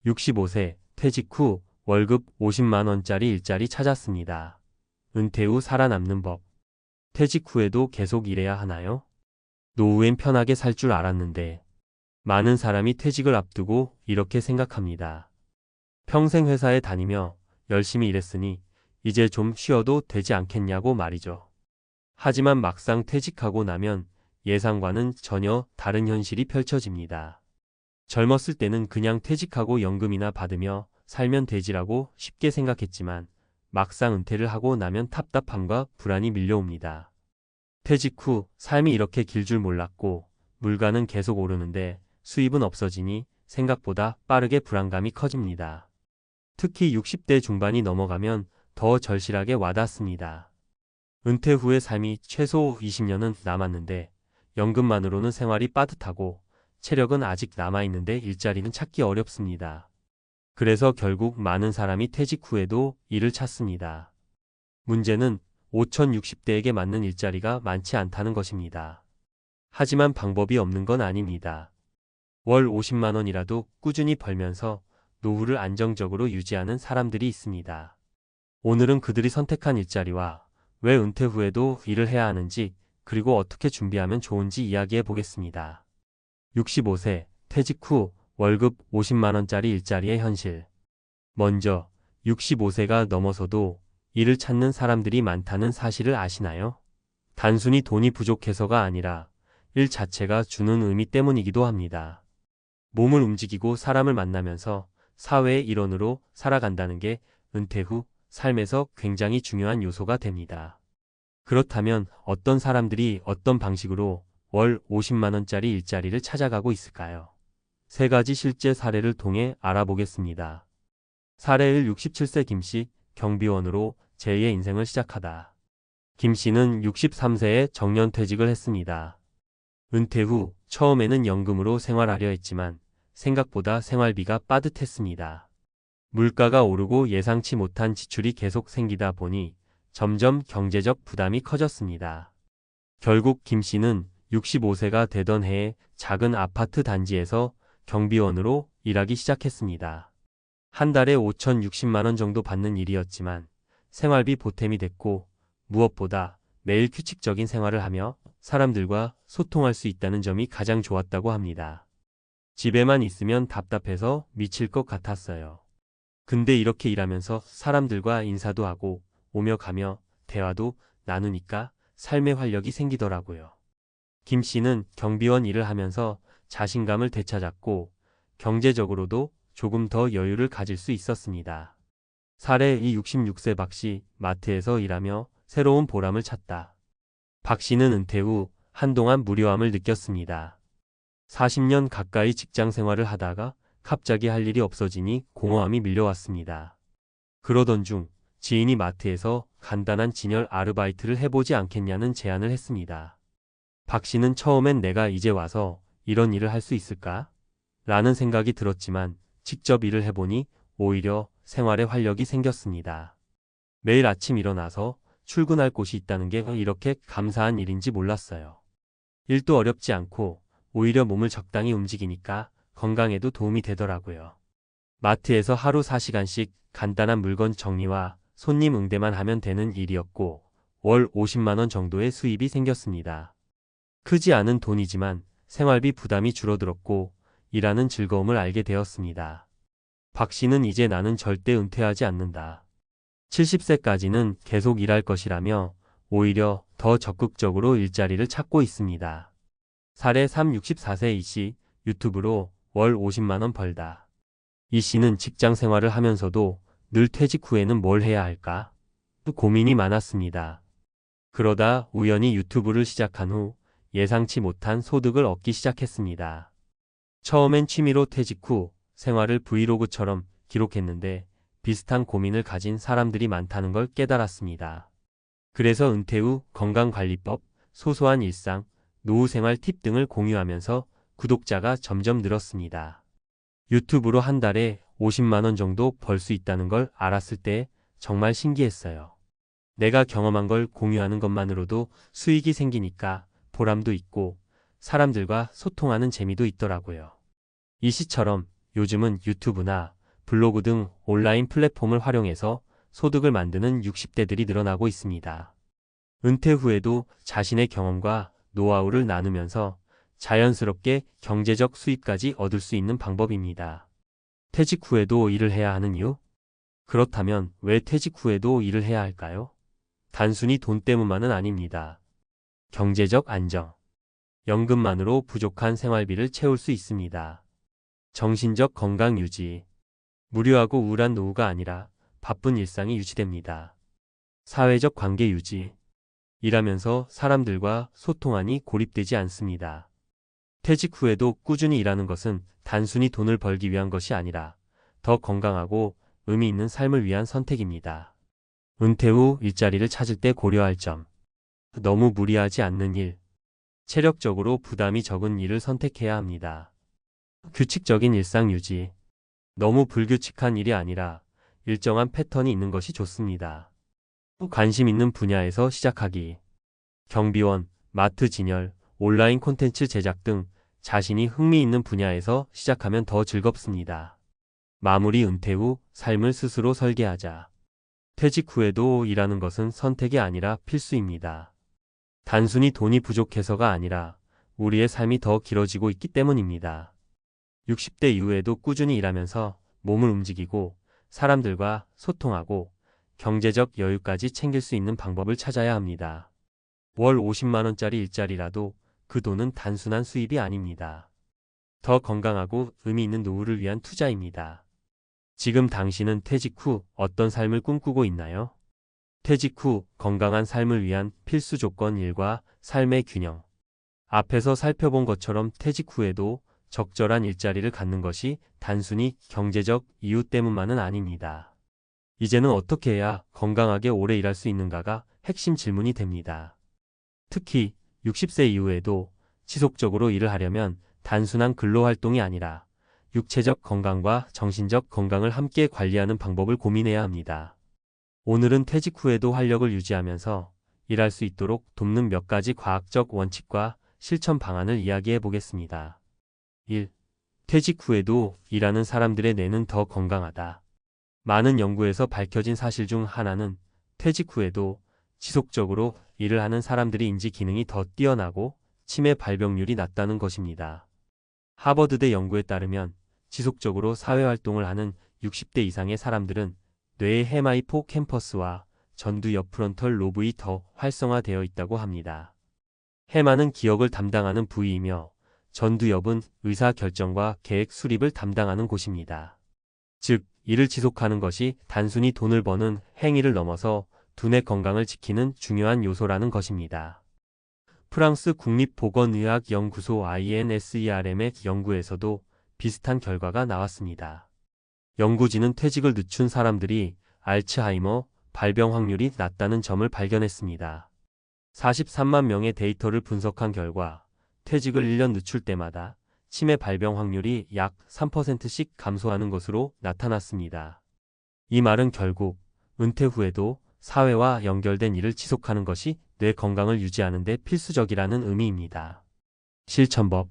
65세, 퇴직 후 월급 50만 원짜리 일자리 찾았습니다. 은퇴 후 살아남는 법. 퇴직 후에도 계속 일해야 하나요? 노후엔 편하게 살 줄 알았는데 많은 사람이 퇴직을 앞두고 이렇게 생각합니다. 평생 회사에 다니며 열심히 일했으니 이제 좀 쉬어도 되지 않겠냐고 말이죠. 하지만 막상 퇴직하고 나면 예상과는 전혀 다른 현실이 펼쳐집니다. 젊었을 때는 그냥 퇴직하고 연금이나 받으며 살면 되지라고 쉽게 생각했지만 막상 은퇴를 하고 나면 답답함과 불안이 밀려옵니다. 퇴직 후 삶이 이렇게 길 줄 몰랐고 물가는 계속 오르는데 수입은 없어지니 생각보다 빠르게 불안감이 커집니다. 특히 60대 중반이 넘어가면 더 절실하게 와닿습니다. 은퇴 후의 삶이 최소 20년은 남았는데 연금만으로는 생활이 빠듯하고 체력은 아직 남아있는데 일자리는 찾기 어렵습니다. 그래서 결국 많은 사람이 퇴직 후에도 일을 찾습니다. 문제는 5060대에게 맞는 일자리가 많지 않다는 것입니다. 하지만 방법이 없는 건 아닙니다. 월 50만 원이라도 꾸준히 벌면서 노후를 안정적으로 유지하는 사람들이 있습니다. 오늘은 그들이 선택한 일자리와 왜 은퇴 후에도 일을 해야 하는지 그리고 어떻게 준비하면 좋은지 이야기해 보겠습니다. 65세, 퇴직 후 월급 50만 원짜리 일자리의 현실. 먼저 65세가 넘어서도 일을 찾는 사람들이 많다는 사실을 아시나요? 단순히 돈이 부족해서가 아니라 일 자체가 주는 의미 때문이기도 합니다. 몸을 움직이고 사람을 만나면서 사회의 일원으로 살아간다는 게 은퇴 후 삶에서 굉장히 중요한 요소가 됩니다. 그렇다면 어떤 사람들이 어떤 방식으로 월 50만 원짜리 일자리를 찾아가고 있을까요? 세 가지 실제 사례를 통해 알아보겠습니다. 사례 1. 67세 김씨, 경비원으로 제2의 인생을 시작하다. 김씨는 63세에 정년퇴직을 했습니다. 은퇴 후 처음에는 연금으로 생활하려 했지만 생각보다 생활비가 빠듯했습니다. 물가가 오르고 예상치 못한 지출이 계속 생기다 보니 점점 경제적 부담이 커졌습니다. 결국 김씨는 65세가 되던 해에 작은 아파트 단지에서 경비원으로 일하기 시작했습니다. 한 달에 5,060만 원 정도 받는 일이었지만 생활비 보탬이 됐고 무엇보다 매일 규칙적인 생활을 하며 사람들과 소통할 수 있다는 점이 가장 좋았다고 합니다. 집에만 있으면 답답해서 미칠 것 같았어요. 근데 이렇게 일하면서 사람들과 인사도 하고 오며 가며 대화도 나누니까 삶의 활력이 생기더라고요. 김 씨는 경비원 일을 하면서 자신감을 되찾았고 경제적으로도 조금 더 여유를 가질 수 있었습니다. 사례 2. 66세 박 씨, 마트에서 일하며 새로운 보람을 찾다. 박 씨는 은퇴 후 한동안 무료함을 느꼈습니다. 40년 가까이 직장 생활을 하다가 갑자기 할 일이 없어지니 공허함이 밀려왔습니다. 그러던 중 지인이 마트에서 간단한 진열 아르바이트를 해보지 않겠냐는 제안을 했습니다. 박 씨는 처음엔 내가 이제 와서 이런 일을 할 수 있을까? 라는 생각이 들었지만 직접 일을 해보니 오히려 생활에 활력이 생겼습니다. 매일 아침 일어나서 출근할 곳이 있다는 게 이렇게 감사한 일인지 몰랐어요. 일도 어렵지 않고 오히려 몸을 적당히 움직이니까 건강에도 도움이 되더라고요. 마트에서 하루 4시간씩 간단한 물건 정리와 손님 응대만 하면 되는 일이었고 월 50만 원 정도의 수입이 생겼습니다. 크지 않은 돈이지만 생활비 부담이 줄어들었고 일하는 즐거움을 알게 되었습니다. 박 씨는 이제 나는 절대 은퇴하지 않는다. 70세까지는 계속 일할 것이라며 오히려 더 적극적으로 일자리를 찾고 있습니다. 사례 3. 64세 이 씨, 유튜브로 월 50만 원 벌다. 이 씨는 직장 생활을 하면서도 늘 퇴직 후에는 뭘 해야 할까? 고민이 많았습니다. 그러다 우연히 유튜브를 시작한 후 예상치 못한 소득을 얻기 시작했습니다. 처음엔 취미로 퇴직 후 생활을 브이로그처럼 기록했는데 비슷한 고민을 가진 사람들이 많다는 걸 깨달았습니다. 그래서 은퇴 후 건강관리법, 소소한 일상, 노후 생활 팁 등을 공유하면서 구독자가 점점 늘었습니다. 유튜브로 한 달에 50만 원 정도 벌 수 있다는 걸 알았을 때 정말 신기했어요. 내가 경험한 걸 공유하는 것만으로도 수익이 생기니까 보람도 있고 사람들과 소통하는 재미도 있더라고요. 이 씨처럼 요즘은 유튜브나 블로그 등 온라인 플랫폼을 활용해서 소득을 만드는 60대들이 늘어나고 있습니다. 은퇴 후에도 자신의 경험과 노하우를 나누면서 자연스럽게 경제적 수입까지 얻을 수 있는 방법입니다. 퇴직 후에도 일을 해야 하는 이유? 그렇다면 왜 퇴직 후에도 일을 해야 할까요? 단순히 돈 때문만은 아닙니다. 경제적 안정. 연금만으로 부족한 생활비를 채울 수 있습니다. 정신적 건강 유지. 무료하고 우울한 노후가 아니라 바쁜 일상이 유지됩니다. 사회적 관계 유지. 일하면서 사람들과 소통하니 고립되지 않습니다. 퇴직 후에도 꾸준히 일하는 것은 단순히 돈을 벌기 위한 것이 아니라 더 건강하고 의미 있는 삶을 위한 선택입니다. 은퇴 후 일자리를 찾을 때 고려할 점. 너무 무리하지 않는 일. 체력적으로 부담이 적은 일을 선택해야 합니다. 규칙적인 일상 유지. 너무 불규칙한 일이 아니라 일정한 패턴이 있는 것이 좋습니다. 관심 있는 분야에서 시작하기. 경비원, 마트 진열, 온라인 콘텐츠 제작 등 자신이 흥미있는 분야에서 시작하면 더 즐겁습니다. 마무리. 은퇴 후 삶을 스스로 설계하자. 퇴직 후에도 일하는 것은 선택이 아니라 필수입니다. 단순히 돈이 부족해서가 아니라 우리의 삶이 더 길어지고 있기 때문입니다. 60대 이후에도 꾸준히 일하면서 몸을 움직이고 사람들과 소통하고 경제적 여유까지 챙길 수 있는 방법을 찾아야 합니다. 월 50만 원짜리 일자리라도 그 돈은 단순한 수입이 아닙니다. 더 건강하고 의미 있는 노후를 위한 투자입니다. 지금 당신은 퇴직 후 어떤 삶을 꿈꾸고 있나요? 퇴직 후 건강한 삶을 위한 필수 조건. 일과 삶의 균형. 앞에서 살펴본 것처럼 퇴직 후에도 적절한 일자리를 갖는 것이 단순히 경제적 이유 때문만은 아닙니다. 이제는 어떻게 해야 건강하게 오래 일할 수 있는가가 핵심 질문이 됩니다. 특히 60세 이후에도 지속적으로 일을 하려면 단순한 근로활동이 아니라 육체적 건강과 정신적 건강을 함께 관리하는 방법을 고민해야 합니다. 오늘은 퇴직 후에도 활력을 유지하면서 일할 수 있도록 돕는 몇 가지 과학적 원칙과 실천 방안을 이야기해 보겠습니다. 1. 퇴직 후에도 일하는 사람들의 뇌는 더 건강하다. 많은 연구에서 밝혀진 사실 중 하나는 퇴직 후에도 지속적으로 일을 하는 사람들이 인지 기능이 더 뛰어나고 치매 발병률이 낮다는 것입니다. 하버드대 연구에 따르면 지속적으로 사회활동을 하는 60대 이상의 사람들은 뇌의 해마이포 캠퍼스와 전두 옆프론털 로브이 더 활성화되어 있다고 합니다. 해마는 기억을 담당하는 부위이며 전두엽은 의사결정과 계획 수립을 담당하는 곳입니다. 즉, 일을 지속하는 것이 단순히 돈을 버는 행위를 넘어서 두뇌 건강을 지키는 중요한 요소라는 것입니다. 프랑스 국립보건의학연구소 INSERM의 연구에서도 비슷한 결과가 나왔습니다. 연구진은 퇴직을 늦춘 사람들이 알츠하이머 발병 확률이 낮다는 점을 발견했습니다. 43만 명의 데이터를 분석한 결과 퇴직을 1년 늦출 때마다 치매 발병 확률이 약 3%씩 감소하는 것으로 나타났습니다. 이 말은 결국 은퇴 후에도 사회와 연결된 일을 지속하는 것이 뇌 건강을 유지하는 데 필수적이라는 의미입니다. 실천법.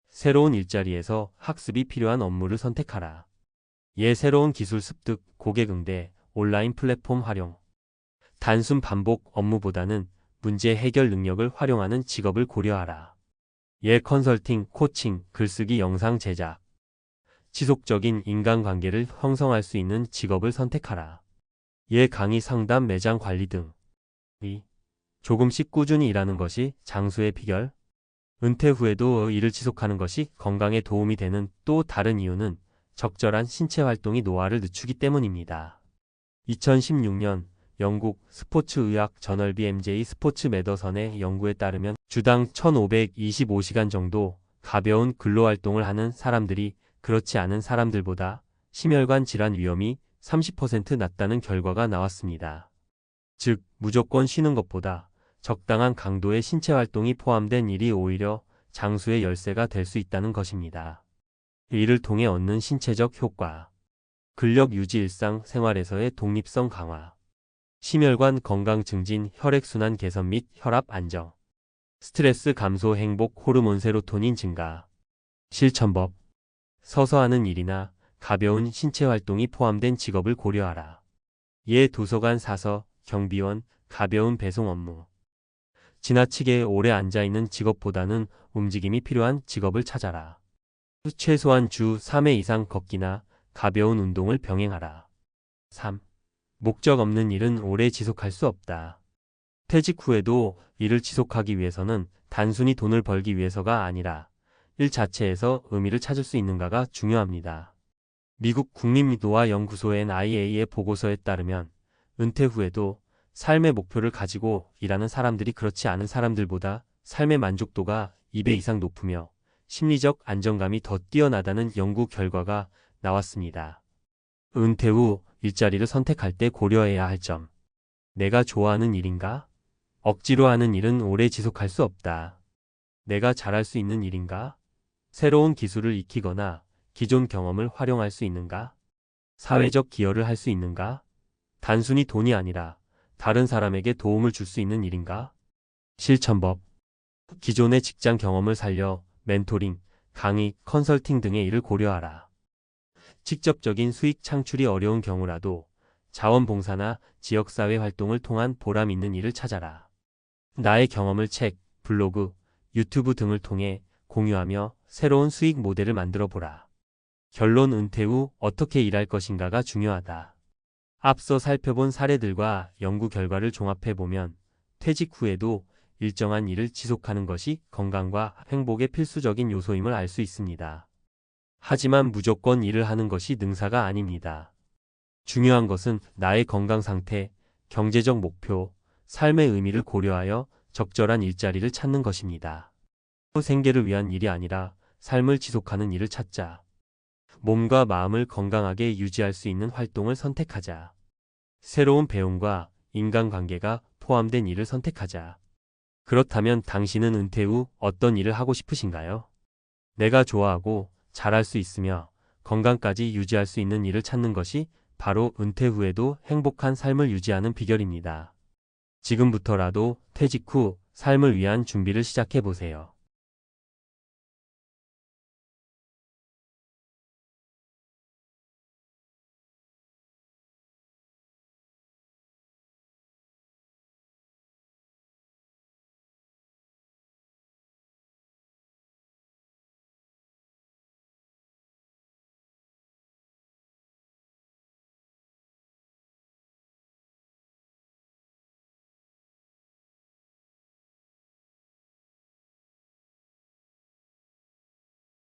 새로운 일자리에서 학습이 필요한 업무를 선택하라. 새로운 기술 습득, 고객 응대, 온라인 플랫폼 활용. 단순 반복 업무보다는 문제 해결 능력을 활용하는 직업을 고려하라. 컨설팅, 코칭, 글쓰기, 영상 제작. 지속적인 인간관계를 형성할 수 있는 직업을 선택하라. 강의, 상담, 매장 관리 등. 조금씩 꾸준히 일하는 것이 장수의 비결. 은퇴 후에도 일을 지속하는 것이 건강에 도움이 되는 또 다른 이유는 적절한 신체 활동이 노화를 늦추기 때문입니다. 2016년 영국 스포츠의학 저널 BMJ 스포츠 메더선의 연구에 따르면 주당 1525시간 정도 가벼운 근로활동을 하는 사람들이 그렇지 않은 사람들보다 심혈관 질환 위험이 30% 낮다는 결과가 나왔습니다. 즉, 무조건 쉬는 것보다 적당한 강도의 신체 활동이 포함된 일이 오히려 장수의 열쇠가 될 수 있다는 것입니다. 이를 통해 얻는 신체적 효과. 근력 유지, 일상 생활에서의 독립성 강화. 심혈관 건강 증진, 혈액순환 개선 및 혈압 안정. 스트레스 감소, 행복 호르몬 세로토닌 증가. 실천법. 서서 하는 일이나 가벼운 신체 활동이 포함된 직업을 고려하라. 예, 도서관 사서, 경비원, 가벼운 배송 업무. 지나치게 오래 앉아있는 직업보다는 움직임이 필요한 직업을 찾아라. 최소한 주 3회 이상 걷기나 가벼운 운동을 병행하라. 3. 목적 없는 일은 오래 지속할 수 없다. 퇴직 후에도 일을 지속하기 위해서는 단순히 돈을 벌기 위해서가 아니라 일 자체에서 의미를 찾을 수 있는가가 중요합니다. 미국 국립노화 연구소 NIA의 보고서에 따르면 은퇴 후에도 삶의 목표를 가지고 일하는 사람들이 그렇지 않은 사람들보다 삶의 만족도가 2배 이상 높으며 심리적 안정감이 더 뛰어나다는 연구 결과가 나왔습니다. 은퇴 후 일자리를 선택할 때 고려해야 할 점. 내가 좋아하는 일인가? 억지로 하는 일은 오래 지속할 수 없다. 내가 잘할 수 있는 일인가? 새로운 기술을 익히거나 기존 경험을 활용할 수 있는가? 사회적 기여를 할 수 있는가? 단순히 돈이 아니라 다른 사람에게 도움을 줄 수 있는 일인가? 실천법. 기존의 직장 경험을 살려 멘토링, 강의, 컨설팅 등의 일을 고려하라. 직접적인 수익 창출이 어려운 경우라도 자원봉사나 지역사회 활동을 통한 보람 있는 일을 찾아라. 나의 경험을 책, 블로그, 유튜브 등을 통해 공유하며 새로운 수익 모델을 만들어 보라. 결론, 은퇴 후 어떻게 일할 것인가가 중요하다. 앞서 살펴본 사례들과 연구 결과를 종합해 보면 퇴직 후에도 일정한 일을 지속하는 것이 건강과 행복의 필수적인 요소임을 알 수 있습니다. 하지만 무조건 일을 하는 것이 능사가 아닙니다. 중요한 것은 나의 건강 상태, 경제적 목표, 삶의 의미를 고려하여 적절한 일자리를 찾는 것입니다. 생계를 위한 일이 아니라 삶을 지속하는 일을 찾자. 몸과 마음을 건강하게 유지할 수 있는 활동을 선택하자. 새로운 배움과 인간관계가 포함된 일을 선택하자. 그렇다면 당신은 은퇴 후 어떤 일을 하고 싶으신가요? 내가 좋아하고 잘할 수 있으며 건강까지 유지할 수 있는 일을 찾는 것이 바로 은퇴 후에도 행복한 삶을 유지하는 비결입니다. 지금부터라도 퇴직 후 삶을 위한 준비를 시작해 보세요.